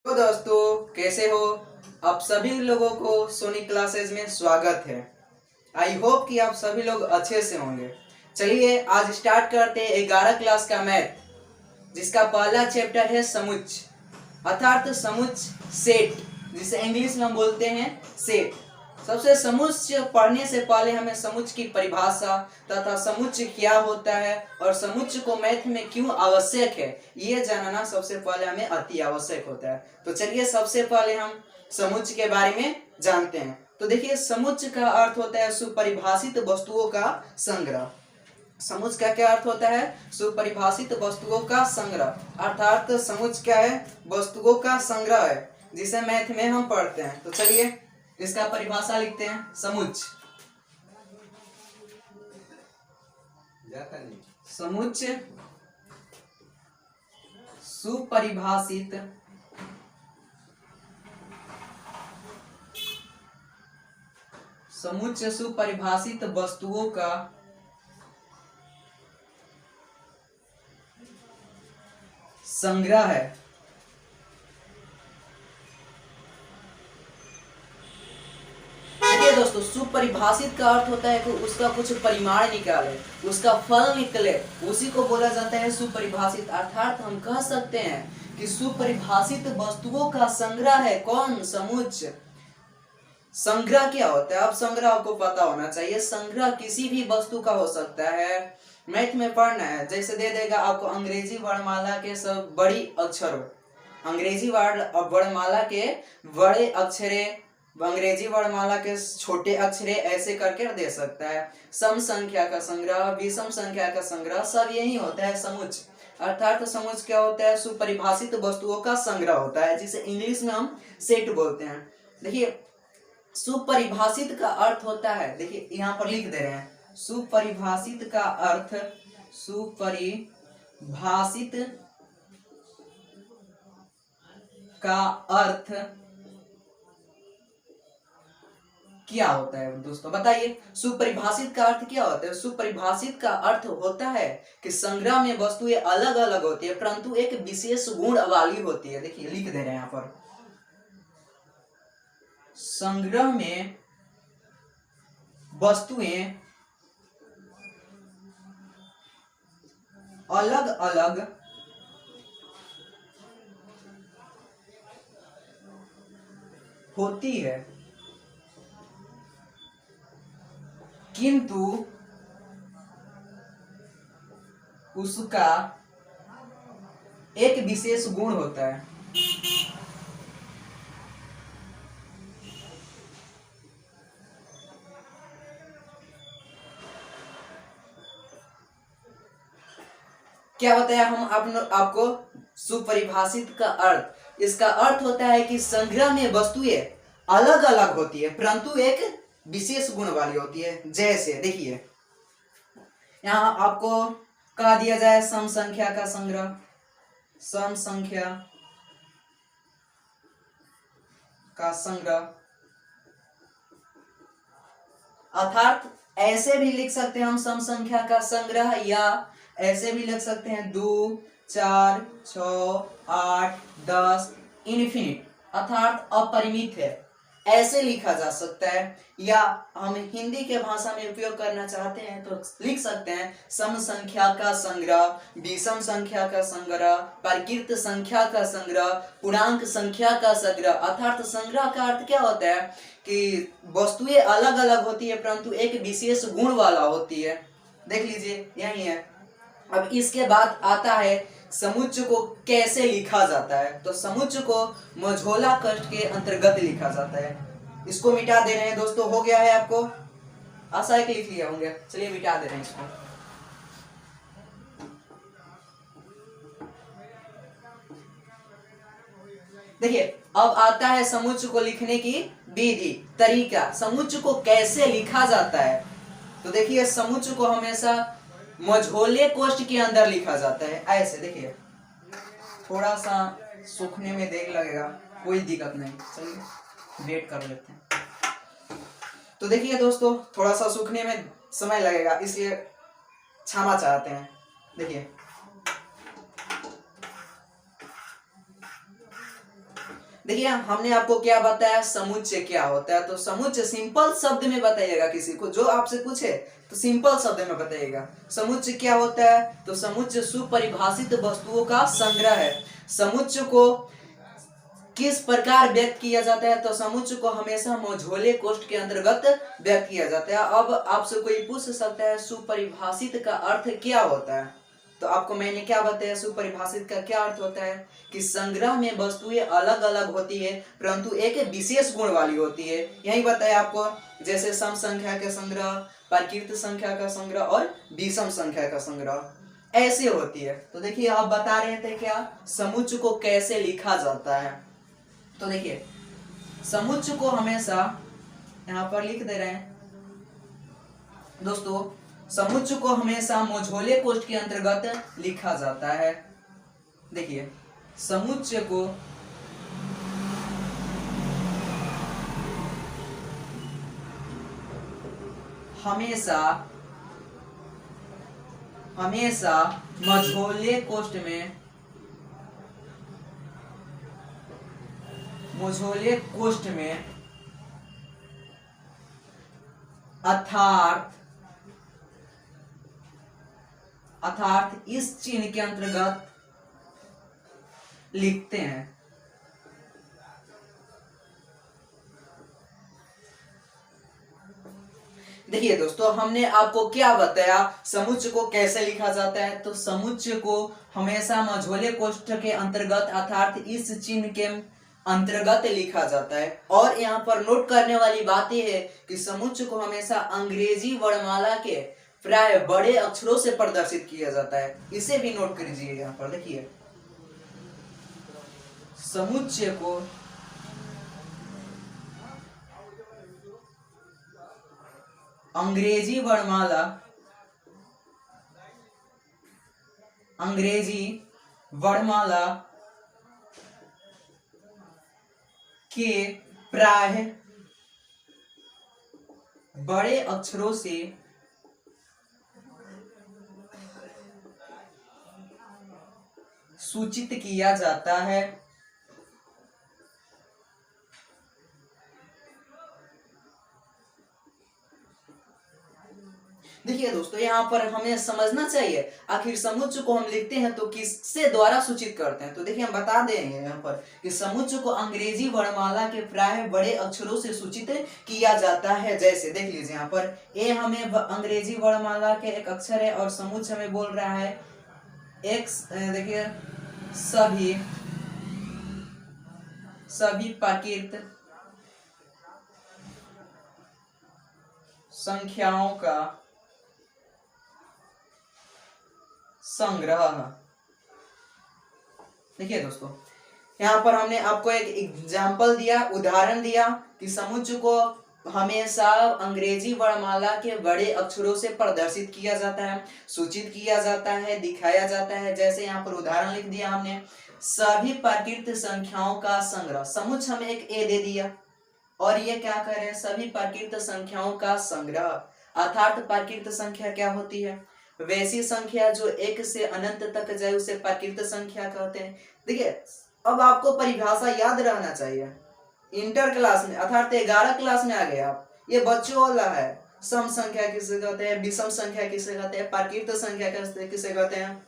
तो दोस्तों, कैसे हो? आप सभी लोगों को सोनी क्लासेस में स्वागत है। आई होप कि आप सभी लोग अच्छे से होंगे। चलिए आज स्टार्ट करते हैं 11 क्लास का मैथ, जिसका पहला चैप्टर है समुच्च अर्थात समुच्च सेट, जिसे इंग्लिश में हम बोलते हैं सेट। सबसे समुच्च पढ़ने से पहले हमें समुच्च की परिभाषा तथा समुच्च क्या होता है और समुच्च को मैथ में क्यों आवश्यक है, ये जानना सबसे पहले हमें अति आवश्यक होता है। तो चलिए सबसे पहले हम समुच्च के बारे में जानते हैं। तो देखिए, समुच्च का अर्थ होता है सुपरिभाषित वस्तुओं का संग्रह। समुच्च का क्या अर्थ होता है? सुपरिभाषित वस्तुओं का संग्रह। अर्थात समुच्च क्या है? वस्तुओं का संग्रह है, जिसे मैथ में हम पढ़ते हैं। तो चलिए इसका परिभाषा लिखते हैं। समुच्च समुच्च सुपरिभाषित समुच्च सुपरिभाषित वस्तुओं का संग्रह है। देखिए दोस्तों, सुपरिभाषित का अर्थ होता है कि उसका कुछ परिमाण निकाले, उसका फल निकले, उसी को बोला जाता है सुपरिभाषित। अर्थात हम कह सकते हैं कि सुपरिभाषित वस्तुओं का संग्रह है कौन? समुच्च। संग्रह क्या होता है? अब संग्रह आपको पता होना चाहिए। संग्रह किसी भी वस्तु का हो सकता है। मैथ में पढ़ना है, जैसे दे देगा आपको अंग्रेजी वर्णमाला के सब बड़ी अक्षरों, अंग्रेजी वर्णमाला के बड़े अक्षरे, अंग्रेजी वर्णमाला के छोटे अक्षरे, ऐसे करके दे सकता है। सम संख्या का संग्रह, विषम संख्या का संग्रह, सब यही होता है समुच्च। अर्थात समुच्च क्या होता है? सुपरिभाषित वस्तुओं का संग्रह होता है, जिसे इंग्लिश में हम सेट बोलते हैं। देखिए, सुपरिभाषित का अर्थ होता है, देखिए यहाँ पर लिख दे रहे हैं, सुपरिभाषित का अर्थ, सुपरिभाषित का अर्थ क्या होता है दोस्तों? बताइए, सुपरिभाषित का अर्थ क्या होता है? सुपरिभाषित का अर्थ होता है कि संग्रह में वस्तुएं अलग अलग होती है, परंतु एक विशेष गुण वाली होती है। देखिए लिख दे रहे हैं यहाँ पर, संग्रह में वस्तुएं अलग अलग होती है, किंतु उसका एक विशेष गुण होता है। क्या बताया हम आपको? सुपरिभाषित का अर्थ, इसका अर्थ होता है कि संग्रह में वस्तुएं अलग अलग होती है, परंतु एक विशेष गुण वाली होती है। जैसे देखिए, यहाँ आपको कह दिया जाए सम संख्या का संग्रह, सम संख्या का संग्रह, अर्थात ऐसे भी लिख सकते हैं हम सम संख्या का संग्रह, या ऐसे भी लिख सकते हैं 2 4 6 8 10 इनफिनिट, अर्थात अपरिमित है, ऐसे लिखा जा सकता है। या हम हिंदी के भाषा में उपयोग करना चाहते हैं तो लिख सकते हैं सम संख्या का संग्रह, विषम संख्या का संग्रह, प्रकृत संख्या का संग्रह, पूर्णांक संख्या का संग्रह। अर्थात संग्रह का अर्थ क्या होता है कि वस्तुएं अलग अलग होती है, परंतु एक विशेष गुण वाला होती है। देख लीजिए यही है। अब इसके बाद आता है समुच्च को कैसे लिखा जाता है। तो समुच्च को मझोला कष्ट के अंतर्गत लिखा जाता है। इसको मिटा दे रहे हैं दोस्तों, हो गया है आपको? आशा है कि लिख लिया होंगे। चलिए मिटा दे रहे हैं इसको। देखिए, अब आता है समुच्च को लिखने की विधि, तरीका। समुच्च को कैसे लिखा जाता है? तो देखिए, समुच्च को हमेशा मझोले कोष्ठ के अंदर लिखा जाता है। ऐसे देखिए, थोड़ा सा सूखने में देर लगेगा, कोई दिक्कत नहीं, चलिए वेट कर लेते हैं। तो देखिए दोस्तों, थोड़ा सा सूखने में समय लगेगा, इसलिए क्षमा चाहते हैं। देखिए, देखिए हमने आपको क्या बताया, समुच्चय क्या होता है। तो समुच्चय सिंपल शब्द में बताइएगा, किसी को जो आपसे पूछे तो सिंपल शब्द में बताइएगा समुच्चय क्या होता है। तो समुच्चय सुपरिभाषित वस्तुओं का संग्रह है। समुच्चय को किस प्रकार व्यक्त किया जाता है, तो समुच्चय को हमेशा मझोले कोष्ठ के अंतर्गत व्यक्त किया जाता है। अब आपसे कोई पूछ सकता है सुपरिभाषित का अर्थ क्या होता है, तो आपको मैंने क्या बताया, सुपरिभाषित का क्या अर्थ होता है कि संग्रह में वस्तुएं अलग अलग होती है परंतु एक विशेष गुण वाली होती है। यही बताया आपको, जैसे सम संख्या का संग्रह, प्रकृत संख्या का संग्रह और विषम संख्या का संग्रह ऐसे होती है। तो देखिए आप बता रहे थे क्या, समुच्चय को कैसे लिखा जाता है। तो देखिए समुच्चय को हमेशा यहाँ पर लिख दे रहे हैं दोस्तों, समुच्चय को हमेशा मझोले कोष्ठ के अंतर्गत लिखा जाता है। देखिए समुच्चय को हमेशा मझोले कोष्ठ में अर्थात इस चिन्ह के अंतर्गत लिखते हैं। देखिए दोस्तों हमने आपको क्या बताया, समुच्चय को कैसे लिखा जाता है। तो समुच्चय को हमेशा मझोले कोष्ठ के अंतर्गत अर्थात इस चिन्ह के अंतर्गत लिखा जाता है। और यहाँ पर नोट करने वाली बात यह है कि समुच्चय को हमेशा अंग्रेजी वर्णमाला के प्राय बड़े अक्षरों से प्रदर्शित किया जाता है। इसे भी नोट कीजिए। यहाँ पर देखिए समुच्चय को अंग्रेजी वर्णमाला के प्राय बड़े अक्षरों से सूचित किया जाता है। देखिए दोस्तों यहाँ पर हमें समझना चाहिए आखिर समुच्चय को हम लिखते हैं तो किससे द्वारा सूचित करते हैं। तो देखिए हम बता देंगे यहाँ पर कि समुच्चय को अंग्रेजी वर्णमाला के प्राय बड़े अक्षरों से सूचित किया जाता है। जैसे देख लीजिए यहाँ पर ए हमें अंग्रेजी वर्णमाला के एक अक्षर है और समुच्चय हमें बोल रहा है एक्स। देखिए सभी प्राकृत संख्याओं का संग्रह। देखिए दोस्तों यहाँ पर हमने आपको एक एग्जाम्पल दिया, उदाहरण दिया कि समुच्चय को हमेशा अंग्रेजी वर्णमाला के बड़े अक्षरों से प्रदर्शित किया जाता है, सूचित किया जाता है, दिखाया जाता है। जैसे यहाँ पर उदाहरण लिख दिया हमने, सभी प्राकृत संख्याओं का संग्रह। समुच्चय हमें एक ए दे दिया और ये क्या कर रहे हैं, सभी प्राकृत संख्याओं का संग्रह। अर्थात प्राकृत संख्या क्या होती है, वैसी संख्या जो एक से अनंत तक जाए उसे प्राकृत संख्या कहते हैं। देखिए अब आपको परिभाषा याद रहना चाहिए। इंटर क्लास में अर्थात 11 क्लास में आ गए आप, ये बच्चों वाला है। सम संख्या किसे कहते हैं, विषम संख्या किसे कहते हैं, प्राकृत संख्या किसे कहते हैं,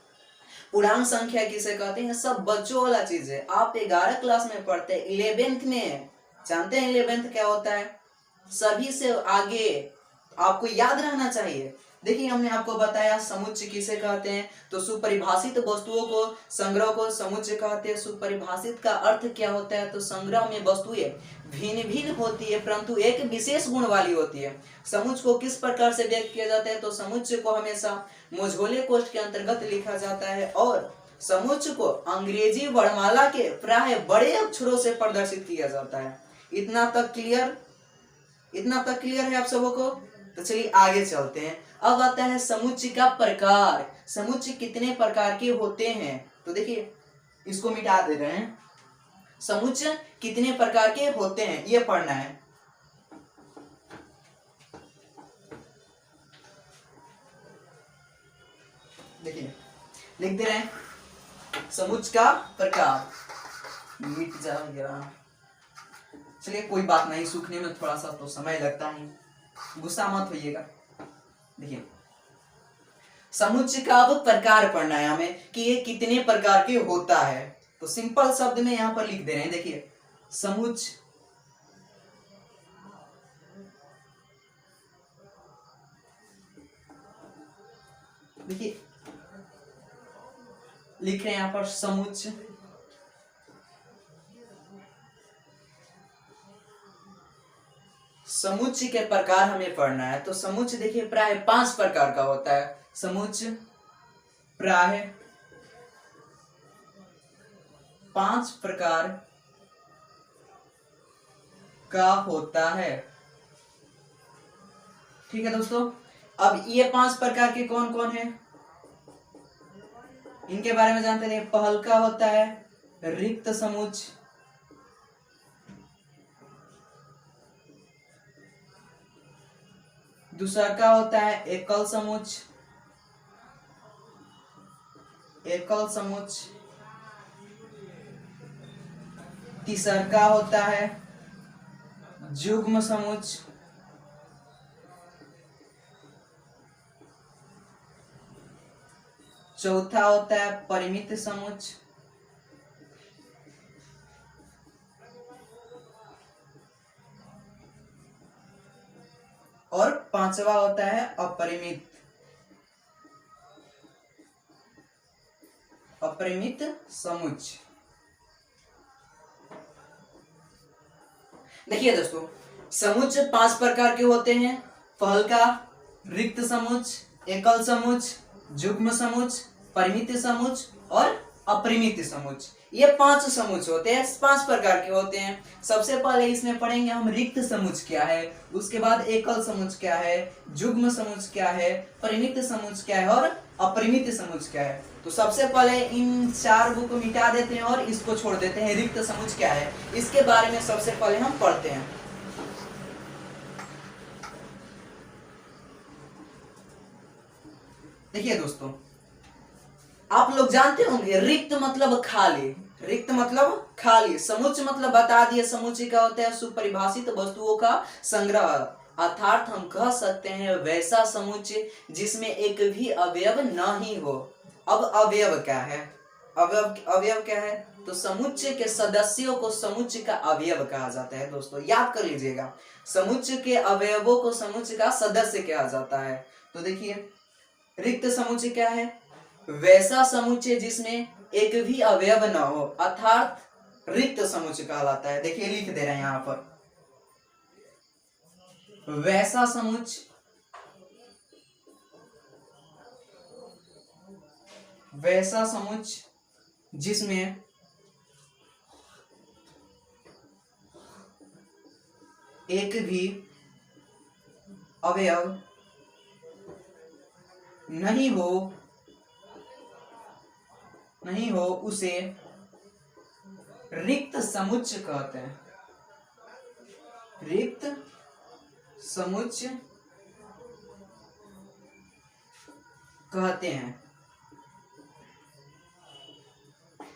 पूर्णांक संख्या किसे कहते हैं, सब बच्चों वाला चीज है। आप 11 क्लास में पढ़ते हैं, 11th में जानते हैं 11th क्या होता है। सभी से आगे आपको याद रहना चाहिए। देखिए हमने आपको बताया समुच्चय किसे कहते हैं, तो सुपरिभाषित वस्तुओं को संग्रह को समुच्चय कहते हैं। सुपरिभाषित का अर्थ क्या होता है, तो संग्रह में वस्तुएं भिन्न भिन्न होती है परंतु एक विशेष गुण वाली होती है। समुच्चय को किस प्रकार से व्यक्त किया जाता है, तो समुच्चय को हमेशा मझोले कोष्ठ के अंतर्गत लिखा जाता है और समुच्चय को अंग्रेजी वर्णमाला के प्राय बड़े अक्षरों से प्रदर्शित किया जाता है। इतना तक क्लियर है आप सबों को। तो चलिए आगे चलते हैं। अब आता है समुच्चय का प्रकार। समुच्चय कितने प्रकार के होते हैं, तो देखिए इसको मिटा दे रहे हैं। समुच्चय कितने प्रकार के होते हैं ये पढ़ना है। देखिए लिख दे रहे हैं समुच्चय का प्रकार, मिट जाएगा। चलिए कोई बात नहीं, सूखने में थोड़ा सा तो समय लगता ही, गुस्सा मत होइएगा। देखिए समुच्चय का अब प्रकार पढ़ना है हमें कि ये कितने प्रकार के होता है। तो सिंपल शब्द में यहां पर लिख दे रहे हैं, देखिए समुच्चय देखिए लिख रहे हैं यहां पर समुच्चय समुच्चय के प्रकार हमें पढ़ना है। तो समुच्चय देखिए प्राय 5 प्रकार का होता है। समुच्चय प्राय 5 प्रकार का होता है। ठीक है दोस्तों, अब ये 5 प्रकार के कौन कौन है इनके बारे में जानते हैं। पहल का होता है रिक्त समुच्चय, दूसरा का होता है एकल समुच्चय, एकल समुच्चय, तीसरा का होता है युग्म समुच्चय, चौथा होता है परिमित समुच्चय, और पांचवा होता है अपरिमित समुच्चय। देखिए दोस्तों समुच्चय 5 प्रकार के होते हैं। पहल का रिक्त समुच्चय, एकल समुच्चय, युग्म समुच्चय, परिमित समुच्चय और अपरिमित समुच्चय। ये 5 समुच्चय होते हैं, 5 प्रकार के होते हैं। सबसे पहले इसमें पढ़ेंगे हम रिक्त समुच्चय क्या है, उसके बाद एकल समुच्चय क्या है, युग्म समुच्चय क्या है, परिमित समुच्चय क्या है और अपरिमित समुच्चय क्या है। तो सबसे पहले इन 4 को मिटा देते हैं और इसको छोड़ देते हैं। रिक्त समुच्चय क्या है इसके बारे में सबसे पहले हम पढ़ते हैं। देखिए दोस्तों आप लोग जानते होंगे रिक्त मतलब खाली, रिक्त मतलब खाली, समुच्चय मतलब बता दिए समुच्चय क्या होता है, सुपरिभाषित वस्तुओं का संग्रह, अर्थात हम कह सकते हैं वैसा समुच्चय जिसमें एक भी अवयव नहीं हो। अब अवयव क्या है, अवयव क्या है, तो समुच्चय के सदस्यों को समुच्चय का अवयव कहा जाता है। दोस्तों याद कर लीजिएगा, समुच्चय के अवयवों को समुच्चय का सदस्य कहा जाता है। तो देखिए रिक्त समुच्चय क्या है, वैसा समुच्चय जिसमें एक भी अवयव न हो, अर्थात रिक्त समुच्चय कहलाता है। देखिए लिख दे रहे हैं यहां पर वैसा समुच्चय, वैसा समुच्चय जिसमें एक भी अवयव नहीं हो उसे रिक्त समुच्चय कहते हैं। रिक्त समुच्चय कहते हैं।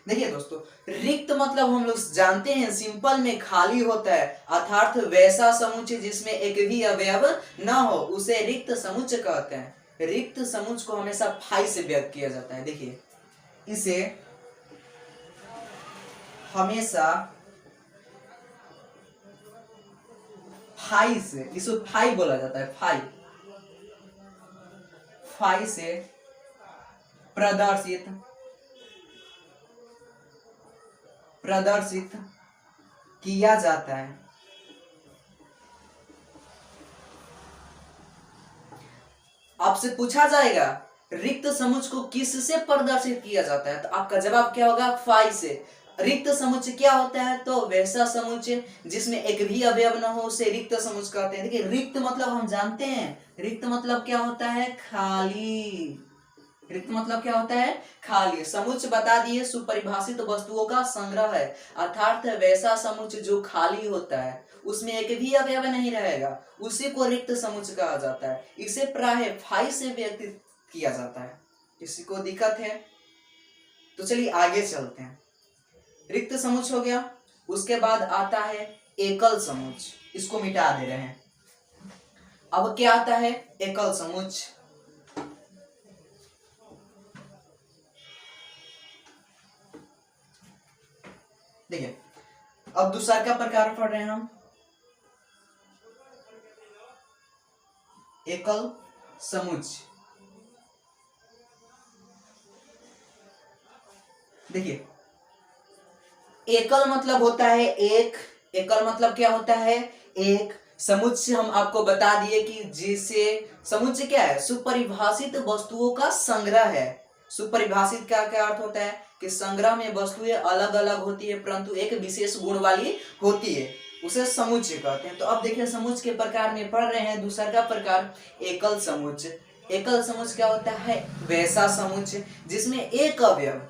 देखिए दोस्तों रिक्त मतलब हम लोग जानते हैं सिंपल में खाली होता है, अर्थात वैसा समुच्चय जिसमें एक भी अवयव न हो उसे रिक्त समुच्चय कहते हैं। रिक्त समुच्चय को हमेशा फाई से व्यक्त किया जाता है। देखिए इसे हमेशा फाई से, इसे फाई बोला जाता है, फाई से प्रदर्शित किया जाता है। आपसे पूछा जाएगा रिक्त समुच्चय को किससे प्रदर्शित किया जाता है, तो आपका जवाब क्या होगा, फाई से। रिक्त समुच्चय क्या होता है, तो वैसा समुच्चय जिसमें एक भी अवयव न हो उसे रिक्त समुच्चय कहते हैं। देखिए रिक्त मतलब हम जानते हैं, रिक्त मतलब क्या होता है, खाली। रिक्त मतलब क्या होता है, खाली। समुच्चय बता दिए सुपरिभाषित वस्तुओं का संग्रह है, अर्थात वैसा समुच्चय जो खाली होता है उसमें एक भी अवयव नहीं रहेगा उसी को रिक्त समुच्चय कहा जाता है। इसे प्राय फाई से व्यक्त किया जाता है। किसी को दिक्कत है तो चलिए आगे चलते हैं। रिक्त समुच्चय हो गया, उसके बाद आता है एकल समुच्चय, इसको मिटा दे रहे हैं। अब क्या आता है एकल समुच्चय। देखिए अब दूसरा का प्रकार पढ़ रहे हैं हम, एकल समुच्चय। देखिए एकल मतलब होता है एक, एकल मतलब क्या होता है एक। समुच्चय हम आपको बता दिए कि जिसे समुच्चय क्या है, सुपरिभाषित वस्तुओं का संग्रह है। सुपरिभाषित का क्या अर्थ होता है कि संग्रह में वस्तुएं अलग अलग होती है परंतु एक विशेष गुण वाली होती है, उसे समुच्चय कहते हैं। तो अब देखिए समुच्चय के प्रकार में पढ़ रहे हैं दूसरा का प्रकार एकल समुच्चय। एकल समुच्चय क्या होता है, वैसा समुच्चय जिसमें एक अवयव,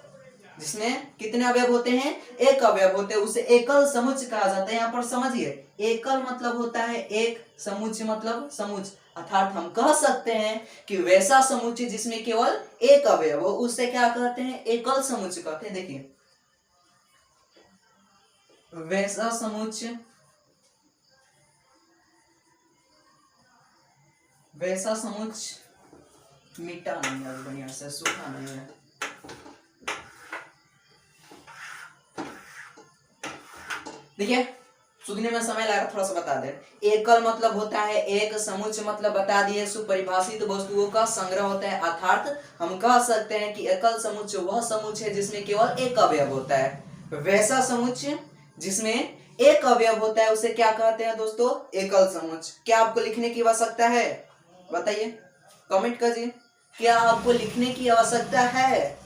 जिसमें कितने अवयव होते हैं, एक अवयव होते हैं, उसे एकल समुच्चय कहा जाता है। यहाँ पर समझिए एकल मतलब होता है एक, समुच्चय मतलब समुच्चय, अर्थात हम कह सकते हैं कि वैसा समुच्चय जिसमें केवल एक अवयव हो उसे क्या कहते हैं, एकल समुच्चय कहते हैं। देखिए वैसा समुच्चय, वैसा समुच्चय मीठा नहीं है, बढ़िया से सूखा नहीं है। देखिए सूखने में समय लगा, थोड़ा सा बता दे। एकल मतलब होता है एक, समुच्चय मतलब बता दिए सुपरिभाषित वस्तुओं का संग्रह होता है, अर्थात हम कह सकते हैं कि एकल समुच्चय वह समुच्चय जिसमें केवल एक अवयव होता है। वैसा समुच्चय जिसमें एक अवयव होता है उसे क्या कहते हैं दोस्तों, एकल समुच्चय। क्या आपको लिखने की आवश्यकता है, बताइए, कमेंट कीजिए। क्या आपको लिखने की आवश्यकता है?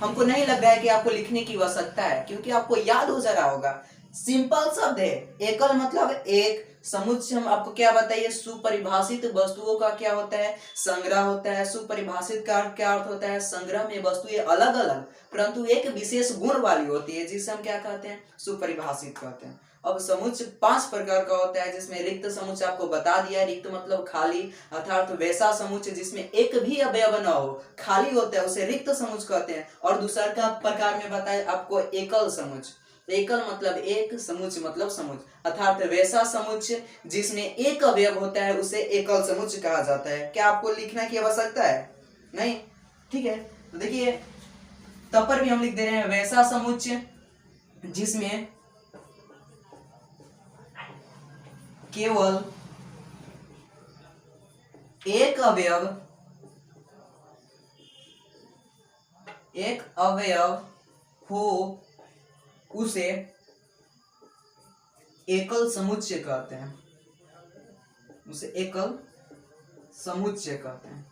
हमको नहीं लग रहा है कि आपको लिखने की आवश्यकता है, क्योंकि आपको याद हो जा रहा होगा। सिंपल शब्द है, एकल मतलब एक, समुच्चय हम आपको क्या बताइए, सुपरिभाषित वस्तुओं का क्या होता है, संग्रह होता है। सुपरिभाषित का क्या अर्थ होता है, संग्रह में वस्तुएं अलग अलग परंतु एक विशेष गुण वाली होती है, जिसे हम क्या कहते हैं, सुपरिभाषित कहते हैं। अब समुच्चय 5 प्रकार का होता है, जिसमें रिक्त समुच्चय आपको बता दिया। रिक्त मतलब खाली, अर्थात वैसा समुच्चय जिसमें एक भी अवयव न हो, खाली होता है, उसे रिक्त समुच्चय कहते हैं। और दूसरा का प्रकार में बताया आपको एकल समुच्चय। एकल मतलब एक, समुच्चय मतलब समुच्चय, अर्थात वैसा समुच्चय जिसमें एक अवयव होता है उसे एकल समुच्चय कहा जाता है। क्या आपको लिखने की आवश्यकता है? नहीं, ठीक है। तो देखिए तब पर भी हम लिख दे रहे हैं, वैसा समुच्चय जिसमें केवल एक अवयव हो उसे एकल समुच्चय कहते हैं, उसे एकल समुच्चय कहते हैं।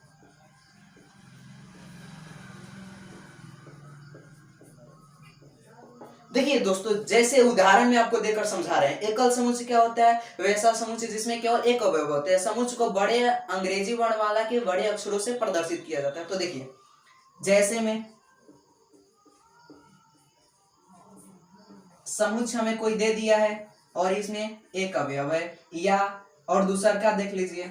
देखिए दोस्तों जैसे उदाहरण में आपको देकर समझा रहे हैं, एकल समुच्चय क्या होता है, वैसा समुच्चय जिसमें केवल एक अवयव होता है। समुच्चय को बड़े अंग्रेजी वर्णमाला के बड़े अक्षरों से प्रदर्शित किया जाता है। तो देखिए जैसे में समुच्चय हमें कोई दे दिया है और इसमें एक अवयव है, या और दूसरा का देख लीजिए,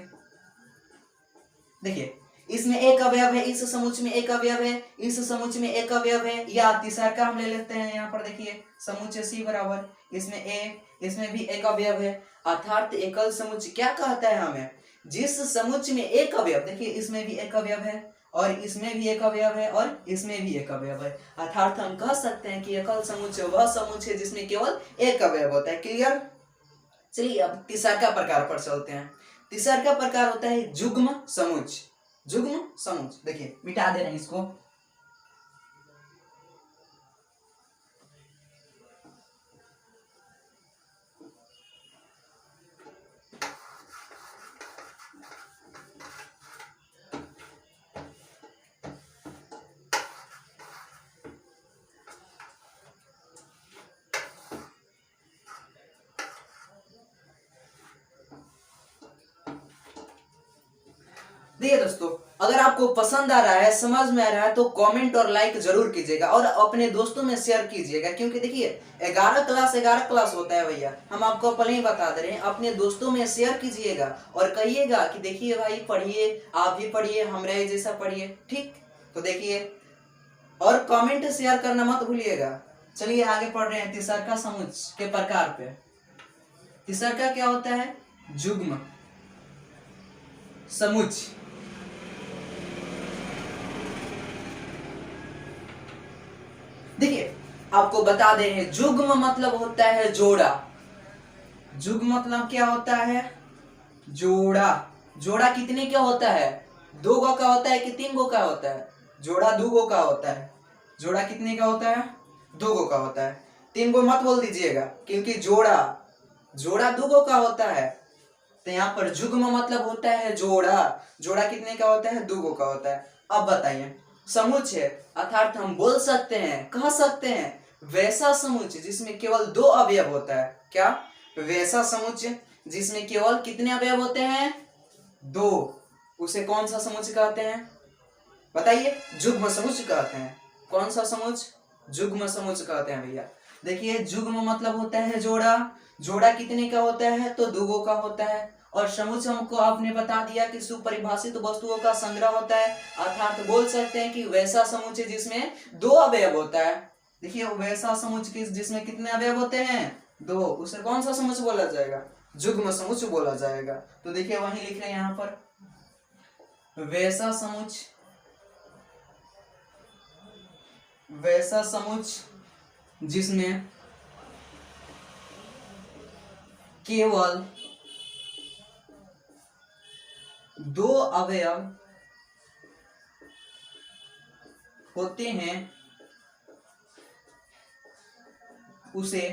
देखिए इसमें एक अवयव है, इस समुच्चय में एक अवयव है, इस समुच्चय में एक अवयव है, या तीसरा का हम ले लेते हैं। यहाँ पर देखिए समुच्चय सी बराबर, इसमें ए, इसमें भी एक अवयव है, अर्थात एकल समुच्चय क्या कहता है हमें, जिस समुच्चय में एक अवयव, देखिए इसमें भी एक अवयव है और इसमें भी एक अवयव है और इसमें भी एक अवयव है, अर्थात हम कह सकते हैं कि एकल समुच्चय वह समुच्चय जिसमें केवल एक अवयव होता है। क्लियर? चलिए अब तीसरा का प्रकार पर चलते हैं। तीसरा का प्रकार होता है युग्म समुच्चय। युग्म समुच्चय, देखिए मिटा दे रहे हैं इसको। देखिए दोस्तों अगर आपको पसंद आ रहा है, समझ में आ रहा है तो कमेंट और लाइक जरूर कीजिएगा और अपने दोस्तों में शेयर कीजिएगा, क्योंकि देखिए 11 क्लास होता है भैया, हम आपको पहले ही बता दे रहे हैं। अपने दोस्तों में शेयर कीजिएगा और कहिएगा कि देखिए भाई पढ़िए, आप भी पढ़िए, हमारे जैसा पढ़िए, ठीक? तो देखिए और कमेंट शेयर करना मत भूलिएगा। चलिए आगे पढ़ रहे हैं तीसरा का समुच्चय के प्रकार पे। तीसरा का क्या होता है? जुग्म समुच्चय। देखिए आपको बता दें, जुग्म मतलब होता है जोड़ा। जुग्म मतलब क्या होता है? जोड़ा। जोड़ा कितने का होता है? 2 गो का होता है कि 3 गो का होता है? जोड़ा 2 गो का होता है। जोड़ा कितने का होता है? 2 गो का होता है। 3 गो मत बोल दीजिएगा, क्योंकि जोड़ा 2 गो का होता है। तो यहाँ पर जुग्म मतलब होता है जोड़ा। जोड़ा कितने का होता है? 2 गो का होता है। अब बताइए, समुच्चय अर्थात हम बोल सकते हैं, कह सकते हैं वैसा समुच्चय जिसमें केवल 2 अवयव होता है। क्या? वैसा समुच्चय जिसमें केवल कितने अवयव होते हैं? 2। उसे कौन सा समुच्चय कहते हैं? बताइए। जुग्म समुच्चय कहते हैं। कौन सा समुच्चय? जुग्म समुच्चय कहते हैं भैया। देखिए जुग्म मतलब होता है जोड़ा। जोड़ा कितने का होता है? तो 2 गो का होता है। और समुच्चय हमको आपने बता दिया कि सुपरिभाषित वस्तुओं का संग्रह होता है, अर्थात बोल सकते हैं कि वैसा समुच्चय जिसमें 2 अवयव होता है। देखिए वैसा समुच्चय जिसमें कितने अवयव होते हैं? 2। उसे कौन सा समुच्चय बोला जाएगा? जुग्म समुच्चय बोला जाएगा। तो देखिए वही लिख रहे हैं यहाँ पर, वैसा समुच्चय, वैसा समुच्चय जिसमें केवल 2 अवयव होते हैं उसे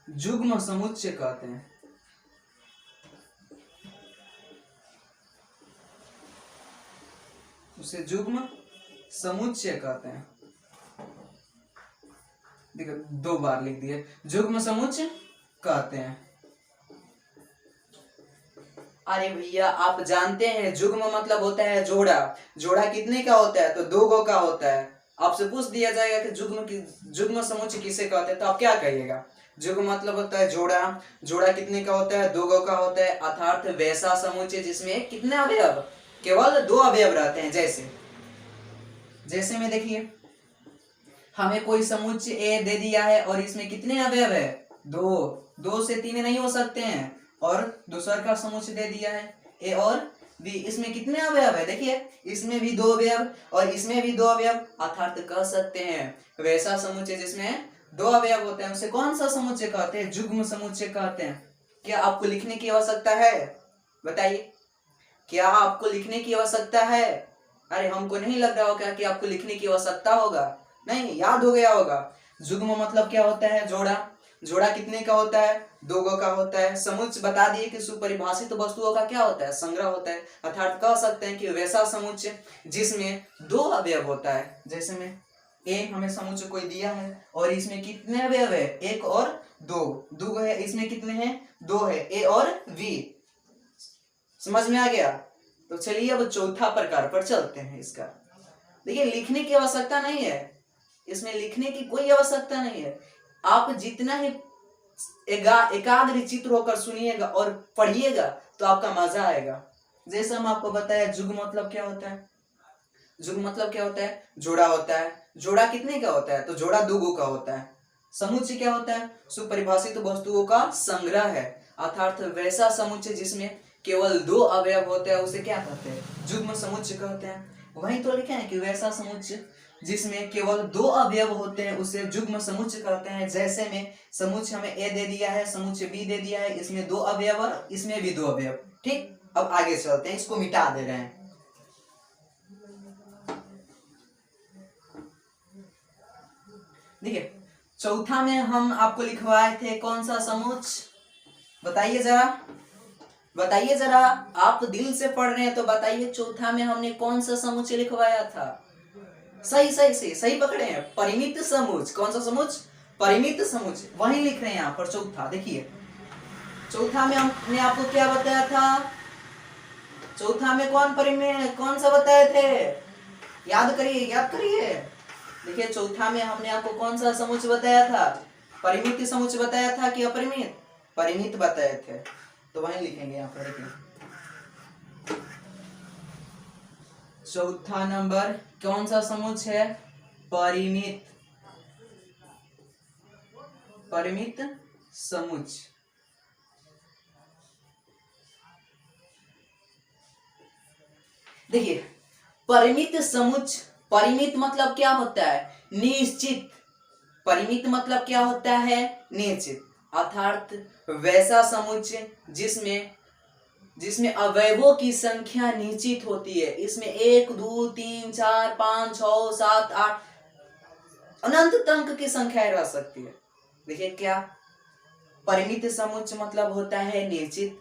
जुग्म समुच्चय कहते हैं। उसे जुग्म समुच्चय कहते हैं। देखो 2 बार लिख दिए, जुग्म समुच्चय कहते हैं। अरे भैया आप जानते हैं जुग्म मतलब होता है जोड़ा। जोड़ा कितने का होता है? तो 2 गो का होता है। आपसे पूछ दिया जाएगा कि जुग्म समुच्चय किसे कहते हैं, तो आप क्या कहिएगा? जुग्म मतलब होता है जोड़ा। जोड़ा कितने का होता है? 2 गो का होता है, अर्थात वैसा समुच्चय जिसमें कितने अवयव? केवल 2 अवयव रहते हैं। जैसे में देखिए, हमें कोई समुच्चय ए दे दिया है और इसमें कितने अवयव है? 2 से 3 नहीं हो सकते हैं। और दूसरा का समुच्चय दे दिया है ए और बी, इसमें कितने अवयव है? देखिए इसमें भी 2 अवयव और इसमें भी 2 अवयव, अर्थात कह सकते हैं वैसा समुच्चय जिसमें 2 अवयव होते हैं उसे कौन सा समुच्चय कहते हैं? जुग्म समुच्चय कहते हैं। क्या आपको लिखने की आवश्यकता है? बताइए, क्या आपको लिखने की आवश्यकता है? अरे हमको नहीं लग रहा होगा कि आपको लिखने की आवश्यकता होगा, नहीं, याद हो गया होगा। जुग्म मतलब क्या होता है? जोड़ा। जोड़ा कितने का होता है? 2 गो का होता है। समुच्चय बता दिए कि सुपरिभाषित वस्तुओं का क्या होता है? संग्रह होता है, अर्थात कह सकते हैं कि वैसा समुच्चय जिसमें 2 अवयव होता है। जैसे में ए हमें समुच्चय कोई दिया है और इसमें कितने अवयव है? 1 और 2। 2 है, इसमें कितने हैं? 2 है, ए और बी। समझ में आ गया? तो चलिए अब चौथा प्रकार पर चलते हैं इसका। देखिए लिखने की आवश्यकता नहीं है, इसमें लिखने की कोई आवश्यकता नहीं है। आप जितना ही एकाग्र चित्र होकर सुनिएगा और पढ़िएगा तो आपका मजा आएगा। जैसे हम आपको बताया जुग्म मतलब क्या होता है? जुग्म मतलब क्या होता है? जोड़ा होता है। जोड़ा कितने का होता है? तो जोड़ा 2 गो का होता है। समुच्चय क्या होता है? सुपरिभाषित वस्तुओं का संग्रह है, अर्थात वैसा समुच्चय जिसमें केवल 2 अवयव होते हैं उसे क्या कहते हैं? जुग्म समुच्चय कहते हैं। वहीं तो लिखे हैं कि वैसा समुच्चय जिसमें केवल 2 अवयव होते हैं उसे जुग्म समुच्चय कहते हैं। जैसे में समुच्चय हमें ए दे दिया है, समुच्चय बी दे दिया है, इसमें 2 अवयव और इसमें भी 2 अवयव। ठीक, अब आगे चलते हैं, इसको मिटा दे रहे हैं। देखिए चौथा में हम आपको लिखवाए थे कौन सा समुच्चय? बताइए जरा, बताइए जरा, आप दिल से पढ़ रहे हैं तो बताइए चौथा में हमने कौन सा समुच्चय लिखवाया था? सही सही सही सही पकड़े हैं, परिमित समुच्चय। कौन सा समुच्चय? परिमित समुच्चय। वही लिख रहे हैं यहाँ पर चौथा। देखिए चौथा में हमने आपको क्या बताया था? चौथा में कौन सा बताए थे? याद करिए, याद करिए। देखिए चौथा में हमने आपको कौन सा समुच्चय बताया था? परिमित समुच्चय बताया था कि अपरिमित? परिमित बताए थे। तो वहीं लिखेंगे यहाँ पर। देखिए चौथा नंबर कौन सा समुच्चय है? परिमित, परिमित समुच्चय। देखिए परिमित समुच्चय, परिमित मतलब क्या होता है? निश्चित। परिमित मतलब क्या होता है? निश्चित। अर्थात वैसा समुच्चय जिसमें अवयवों की संख्या निश्चित होती है। इसमें 1 2 3 4 5 6 7 8 अनंत अंक की संख्याएं रह सकती है। देखिए क्या परिमित समुच्चय मतलब होता है निश्चित।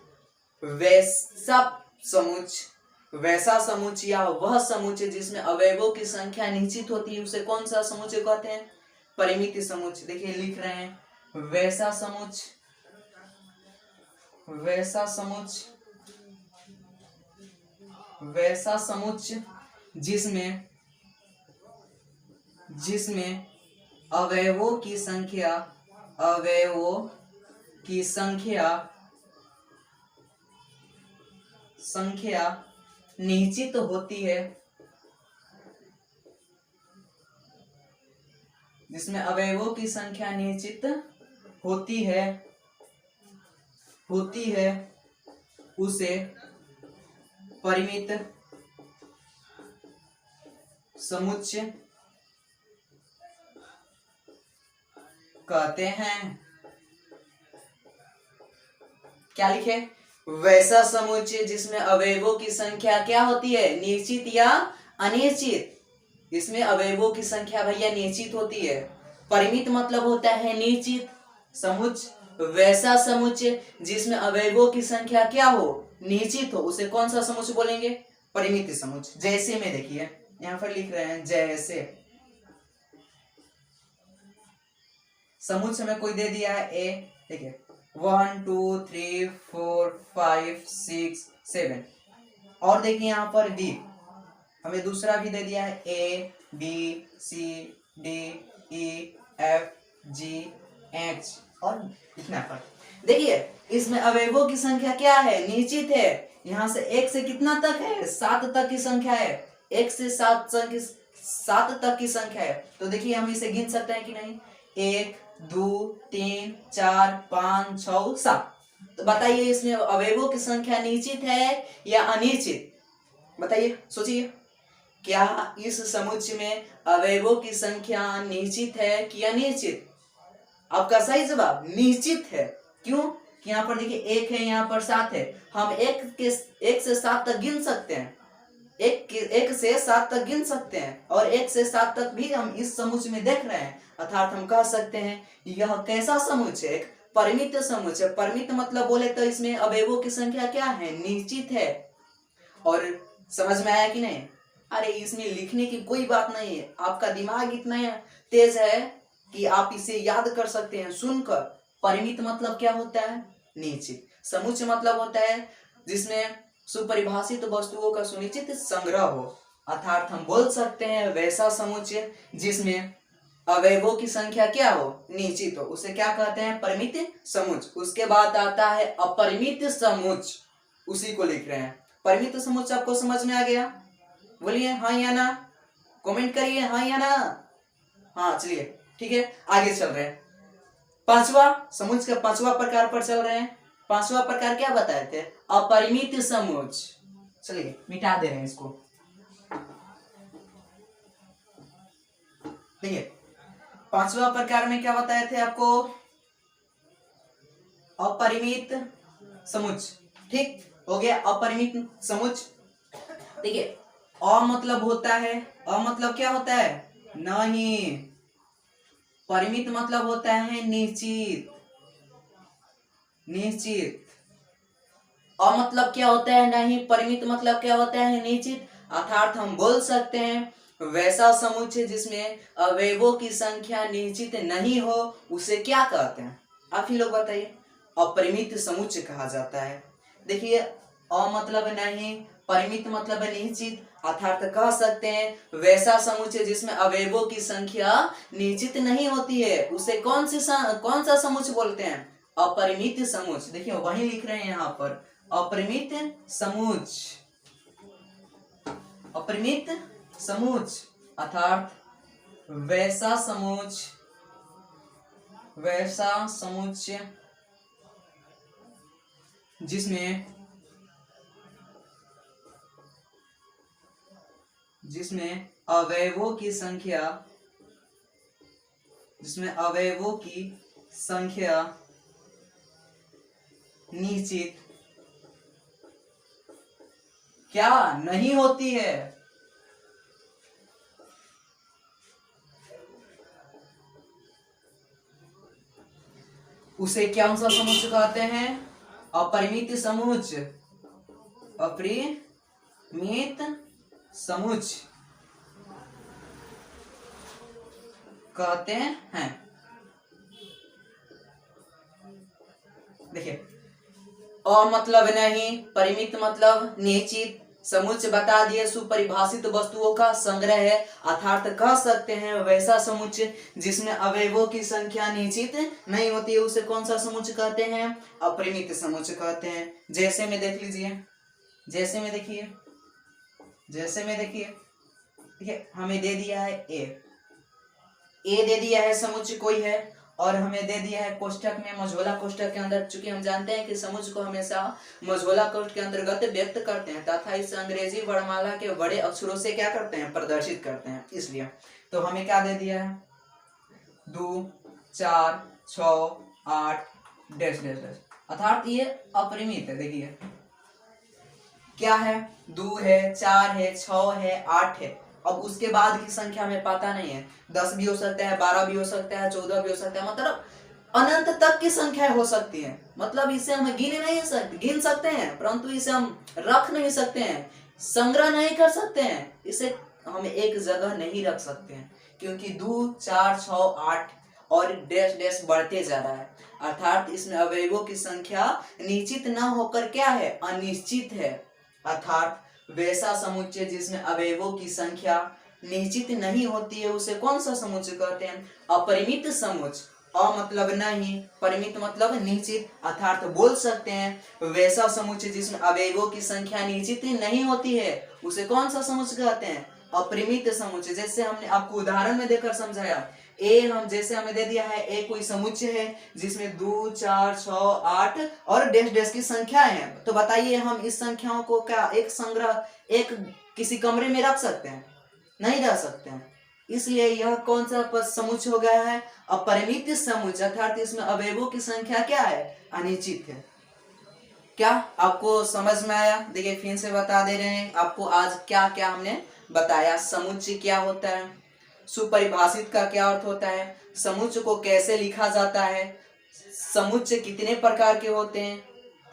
वैसा समुच्चय या वह समुच्चय जिसमें अवयवों की संख्या निश्चित होती है उसे कौन सा समुच्चय कहते हैं? परिमित समुच्चय। देखिए लिख रहे हैं वैसा समुच्चय जिसमें अवयवों की संख्या निश्चित होती है, जिसमें अवयवों की संख्या निश्चित होती है उसे परिमित समुच्चय कहते हैं। क्या लिखे? वैसा समुच्चय जिसमें अवयवों की संख्या क्या होती है? निश्चित या अनिश्चित। इसमें अवयवों की संख्या भैया निश्चित होती है। परिमित मतलब होता है निश्चित समुच्चय। वैसा समुच्चय जिसमें अवयवों की संख्या क्या हो? निश्चित हो, उसे कौन सा समुच्चय बोलेंगे? परिमित समुच्चय। जैसे में देखिए यहां पर लिख रहे हैं जैसे समुच्चय में कोई दे दिया है ए, देखिए 1 2 3 4 5 6 7 और देखिए यहाँ पर बी, हमें दूसरा भी दे दिया है A B C D E F G H और इतना पर। देखिए इसमें अवयवों की संख्या क्या है? निश्चित है। यहाँ से 1 से कितना तक है? 7 तक की संख्या है। 1 से 7 तक की संख्या है। तो देखिए हम इसे गिन सकते हैं कि नहीं? 1 2 3 4 5 6 7। तो बताइए इसमें अवयवों की संख्या निश्चित है या अनिश्चित? बताइए, सोचिए, क्या इस समुच्चय में अवयवों की संख्या निश्चित है कि अनिश्चित? आपका सही जवाब निश्चित है। क्यों? कि यहाँ पर देखिए 1 है, यहाँ पर 7 है। हम 1 से 7 तक गिन सकते हैं। 1 से 7 तक गिन सकते हैं और 1 से 7 तक भी हम इस समुच्चय में देख रहे हैं। अर्थात हम कह सकते हैं यह कैसा समुच्चय? एक परिमित समुच्चय। परिमित मतलब बोले तो इसमें अवयवों की संख्या क्या है? निश्चित है। और समझ में आया कि नहीं? अरे इसमें लिखने की कोई बात नहीं है। आपका दिमाग इतना तेज है कि आप इसे याद कर सकते हैं सुनकर। परिमित मतलब क्या होता है? निश्चित। समुच्चय मतलब होता है जिसमें सुपरिभाषित वस्तुओं का सुनिश्चित संग्रह हो। अर्थात हम बोल सकते हैं वैसा समुच्चय जिसमें अवयवों की संख्या क्या हो? निश्चित हो, उसे क्या कहते हैं? परिमित समुच्चय। उसके बाद आता है अपरिमित समुच्चय, उसी को लिख रहे हैं। परिमित समुच्चय आपको समझ में आ गया? बोलिए हाँ या ना, कमेंट करिए हाँ या ना। हाँ चलिए ठीक है, आगे चल रहे हैं। पांचवा समुच्चय का 5वां प्रकार पर चल रहे हैं। 5वां प्रकार क्या बताए थे? अपरिमित समुच्चय। चलिए मिटा दे रहे हैं इसको। देखिए 5वां प्रकार में क्या बताए थे आपको? अपरिमित समुच्चय। ठीक हो गया, अपरिमित समुच्चय। देखिए अ मतलब होता है, अ मतलब क्या होता है? नहीं। परिमित मतलब होता है निश्चित। निश्चित। अ मतलब क्या होता है? नहीं। परिमित मतलब क्या होता है? निश्चित। अर्थात हम बोल सकते हैं वैसा समुच्चय जिसमें अवयवों की संख्या निश्चित नहीं हो उसे क्या कहते हैं? आप ही लोग बताइए। अपरिमित समुच्चय कहा जाता है। देखिए अ मतलब नहीं, परिमित मतलब निश्चित। अर्थात कह सकते हैं वैसा समुच्चय जिसमें अवयवों की संख्या निश्चित नहीं होती है उसे कौन सा समुच्चय बोलते हैं? अपरिमित समुच्चय। देखिए वही लिख रहे हैं यहाँ पर, अपरिमित समुच्चय। अपरिमित समुच्चय अर्थात वैसा समुच्चय जिसमें अवयवों की संख्या निश्चित क्या नहीं होती है, उसे क्या सा समुच्च कहते हैं? अपरिमित समुच्च। अपरिमित समुच्च कहते हैं। देखिए, अ मतलब नहीं, परिमित मतलब निश्चित, समुच्च बता दिए सुपरिभाषित वस्तुओं का संग्रह है, अर्थात कह सकते हैं वैसा समुच्च जिसमें अवयवों की संख्या निश्चित नहीं होती है, उसे कौन सा समुच्च कहते हैं? अपरिमित समुच्च कहते हैं। जैसे में देख लीजिए, जैसे में देखिए, देखिए हमें दे दिया है ए दे दिया है, समुच्च कोई है, और हमें दे दिया है कोष्ठक में, मझोला कोष्ठक के अंदर। चूंकि हम जानते हैं कि समुच्च को हमेशा मझोला कोष्ठक के अंतर्गत व्यक्त करते हैं तथा इस अंग्रेजी वर्णमाला के बड़े अक्षरों से क्या करते हैं? प्रदर्शित करते हैं। इसलिए तो हमें क्या दे दिया है? 2 4 6 8 डैश डैश डैश, अर्थात ये अपरिमित है। देखिए क्या है? 2 है, 4 है, 6 है, 8 है। अब उसके बाद की संख्या में पता नहीं है, 10 भी हो सकता है, 12 भी हो सकता है, 14 भी हो सकता है, मतलब अनंत तक की संख्या हो सकती है। मतलब इसे हम गिन सकते हैं, परंतु इसे हम रख नहीं सकते हैं, संग्रह नहीं कर सकते हैं, इसे हम एक जगह नहीं रख सकते हैं, क्योंकि 2 4 6 8 और डैश डैश बढ़ते जा रहा है, अर्थात इसमें अवयवों की संख्या निश्चित न होकर क्या है? अनिश्चित है। अर्थात वैसा समुच्चय जिसमें अवयवों की संख्या निश्चित नहीं होती है, उसे कौन सा समुच्चय कहते हैं? अपरिमित समुच्चय। अ मतलब नहीं, परिमित मतलब निश्चित, अर्थात बोल सकते हैं वैसा समुच्चय जिसमें अवयवों की संख्या निश्चित नहीं होती है, उसे कौन सा समुच्चय कहते हैं? अपरिमित समुच्चय। जैसे हमने आपको उदाहरण में देकर समझाया, जैसे हमें दे दिया है ए कोई समुच्चय है जिसमें 2 4 6 8 और डैश डैश की संख्या है, तो बताइए हम इस संख्याओं को क्या एक किसी कमरे में रख सकते हैं? नहीं रख सकते हैं। इसलिए यह कौन सा समुच्चय हो गया है? अपरिमित समुच्चय, अर्थात इसमें अवयवों की संख्या क्या है? अनिश्चित है। क्या आपको समझ में आया? देखिए फिर से बता दे रहे हैं आपको आज क्या क्या हमने बताया। समुच्चय क्या होता है, सुपरिभाषित का क्या अर्थ होता है, समुच्चय को कैसे लिखा जाता है, समुच्चय कितने प्रकार के होते हैं,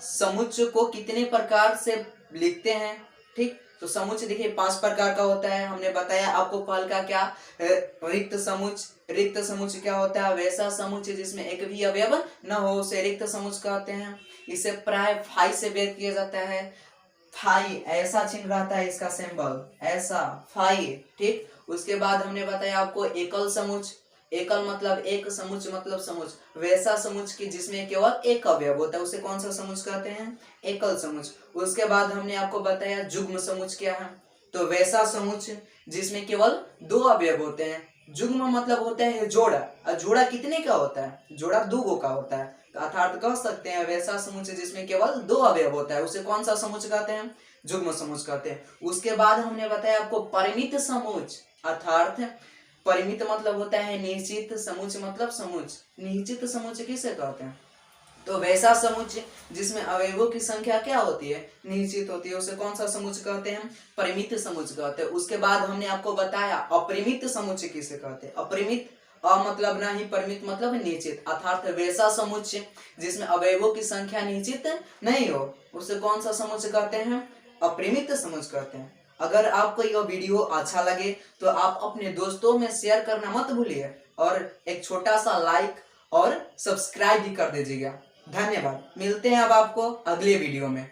समुच्चय को कितने प्रकार से लिखते हैं। ठीक, तो समुच्चय देखिए 5 प्रकार का होता है, हमने बताया आपको पहल का क्या? रिक्त समुच्चय। रिक्त समुच्चय क्या होता है? वैसा समुच्चय जिसमें एक भी अवयव न हो उसे रिक्त समुच्चय कहते हैं। इसे प्राय फाई से व्यक्त किया जाता है। फाई ऐसा चिन्ह रहता है, इसका सिंबल ऐसा, फाई। ठीक, उसके बाद हमने बताया आपको एकल समुच्चय। एकल मतलब एक, समुच्चय मतलब समुच्चय, वैसा समुच्चय की जिसमें केवल एक अवयव होता है, उसे कौन सा समुच्चय कहते हैं? एकल समुच्चय। उसके बाद हमने आपको बताया जुग्म समुच्चय क्या है, तो वैसा समुच्चय जिसमें केवल 2 अवयव होते हैं। जुग्म मतलब होता है जोड़ा, और जोड़ा कितने का होता है? जोड़ा 2 का होता है, तो अर्थात कह सकते हैं वैसा समुच्चय जिसमें केवल 2 अवयव होता है, उसे कौन सा समुच्चय कहते हैं? जुग्म समुच्चय कहते हैं। उसके बाद हमने बताया आपको परिमित समुच्चय, अर्थात परिमित मतलब होता है निश्चित, समुच्चय मतलब समुच्चय। निश्चित समुच्चय किसे कहते हैं? तो वैसा समुच्चय जिसमें अवयवों की संख्या क्या होती है? निश्चित होती है, उसे कौन सा समुच्चय कहते हैं? परिमित समुच्चय कहते हैं। उसके बाद हमने आपको बताया अपरिमित समुच्चय किसे कहते हैं? अपरिमित, अ मतलब नहीं, परिमित मतलब निश्चित, अर्थात वैसा समुच्चय जिसमें अवयवों की संख्या निश्चित नहीं हो, उसे कौन सा समुच्चय कहते हैं? अपरिमित समुच्चय कहते हैं। अगर आपको यह वीडियो अच्छा लगे तो आप अपने दोस्तों में शेयर करना मत भूलिए, और एक छोटा सा लाइक और सब्सक्राइब भी कर दीजिएगा। धन्यवाद। मिलते हैं अब आपको अगले वीडियो में।